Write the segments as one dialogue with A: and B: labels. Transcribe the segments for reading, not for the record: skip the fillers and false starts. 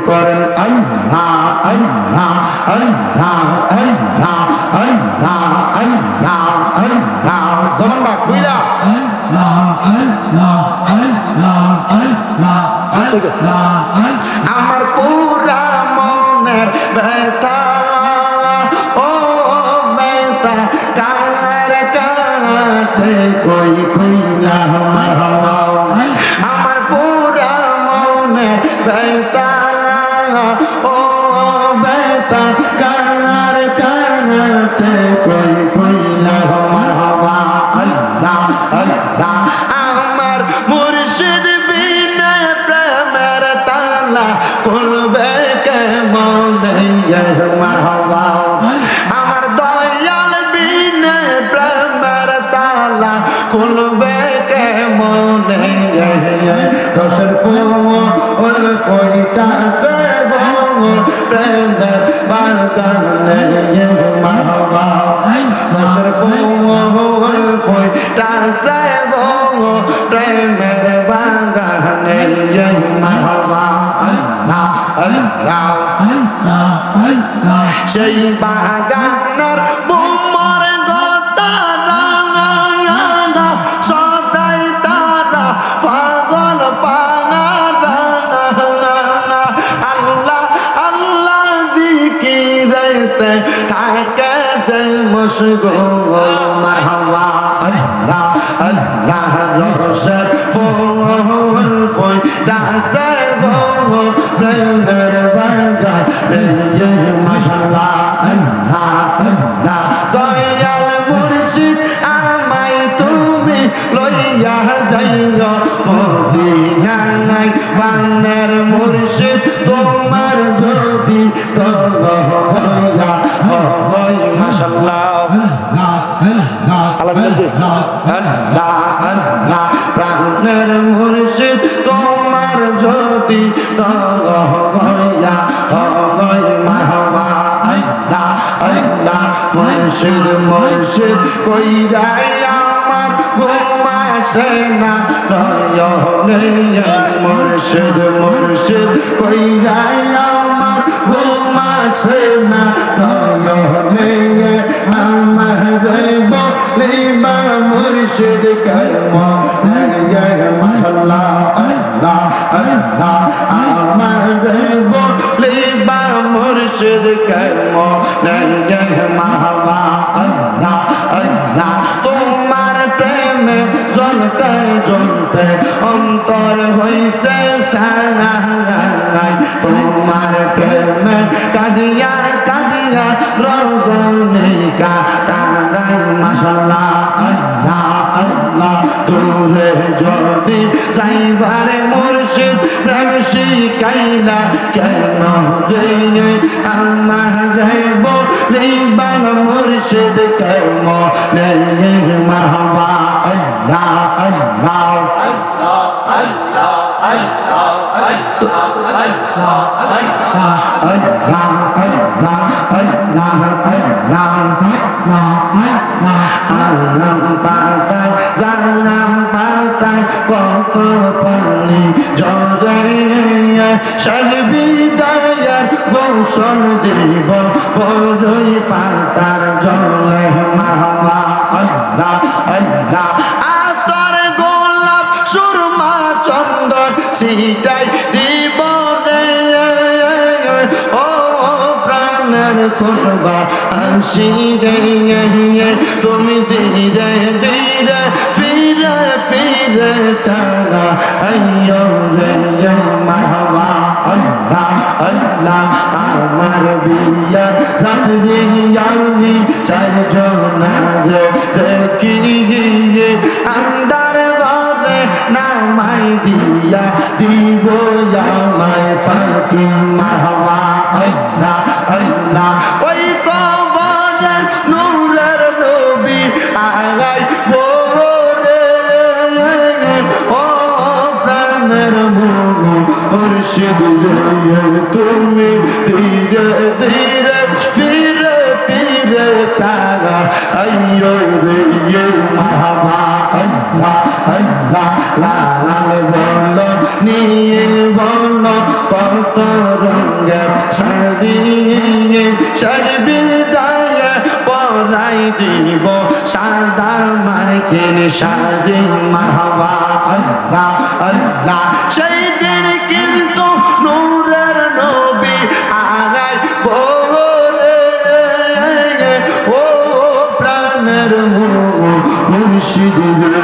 A: করেন আল্লাহ আল্লাহ আল্লাহ আল্লাহ আল্লাহ আল্লাহ আল্লাহ জবান না কইলা আল্লাহ আল্লাহ আল্লাহ আল্লাহ আল্লাহ আমার পুরা মনের ব্যথা ও ব্যথা কার কাছে কই কইলা আমার পুরা মনের ব্যথা ও ব্যথা কার কাছে কই কইলা মারহাবা আল্লাহ আল্লাহ আমার মুর্শিদ বিনা প্রেমের তালা খুলবে কেমন মারহাবা আমার দয়াল বিনা প্রেমের তালা খুলবে কেমন রসের ফুল ফইটা সে প্রেমের বাগানে মারহাবা রসের ফুল ফইটা সে প্রেমের বাগানে মারহাবা আল্লাহ আল্লাহ আল্লাহ আল্লাহ সেই বাগানের বুমর গোতা রাঙা সদাই তারা পাগল পাগলা আল্লাহ আল্লাহ জিকিরেতে থাকে যে মশগুল মারহাবা আল্লাহ আল্লাহ রসের ফুল ফইটা সে প্রেমের বাগানে মাশাআল্লাহ আল্লাহ আল্লাহ দয়াল মুর্শিদ আমায় তুমি লইয়া যাইও মদিনায় বান্দার মুর্শিদ তোমার যদি দয়া হয় মাশাআল্লাহ আল্লাহ আল্লাহ আল্লাহ আল্লাহ প্রাণের মুর্শিদ তোমার যদি দয়া হয় মারহাবা আল্লাহ আল্লাহ মুর্শিদ মুর্শিদ কইরা আমার ঘুম আসে না নয়নে মুর্শিদ মুর্শিদ কইরা আমার ঘুম আসে না নয়নে আমার যাইব লিবা মুর্শিদ কেমন মাশাআল্লাহ আল্লাহ আল্লাহ আমার যাইব লিবা মুর্শিদ কেমন মারহাবা আল্লাহ আল্লাহ তোমার প্রেমে জ্বলতে জ্বলতে অন্তর হইছে সাঙ্গাই তোমার প্রেমে কাঁদিয়া কাঁদিয়া রজনী কাটাই মাশাআল্লাহ আল্লাহ আল্লাহ দূরে যদি যাইবার মুর্শিদ প্রেম শিখাইলা কেন রে আমার যাইব লিবান মুর্শিদ কেমন মারহাবা আল্লাহ আল্লাহ আল্লাহ আল্লাহ আল্লাহ আলাম পাতায় জানাম পাতায় কত পানি জড়ে সর্বিদায়ের গোসল দিব বড়ই পাতার জলে মারহাবা আল্লাহ আল্লাহ আতর গোলাপ সুরমা চন্দন সিটাই দিব ও প্রাণের খুশবা আসি রে তুমি ধীরে ধীরে ফিরে ফিরে চালা আইয়ো রে মারহাবা আল্লাহ আল্লাহ আমার বিয়া সাথী আমি চারজন দেখি গিয়ে আন্দার ঘরে নামাই দিয়া দিব আমায় ফাঁকি মারহাবা আল্লাহ আল্লাহ ওই কবরে নূরের নবী আগাই বোরে ও প্রাণের মুর্শিদ তুমি ধীরে ধীরে ফিরে ফিরে চালা আইয়ো রে মারহাবা আল্লাহ আল্লাহ লাল বল নীল বল কত রঙে সাজিয়ে সাজবিদায়ে পরাই দিব সাজদা মারকিন সাজে মারহাবা আল্লাহ আল্লাহ সেই দিন কিন্তু নূরের নবী আগায় বলে ও প্রাণের মুর্শিদের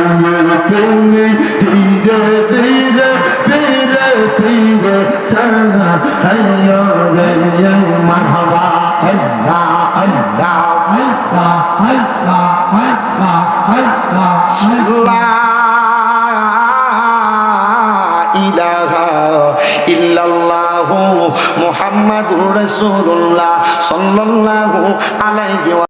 A: প্রেমে ধীরে ধীরে ফিরে ফিরে চাঁদা হাইয়া রে মারহাবা আল্লাহ আল্লাহ আল্লাহ আল্লাহ আল্লাহ আল্লাহ ইলাহা ইল্লাল্লাহু মুহাম্মাদুর রাসূলুল্লাহ সাল্লাল্লাহু আলাইহি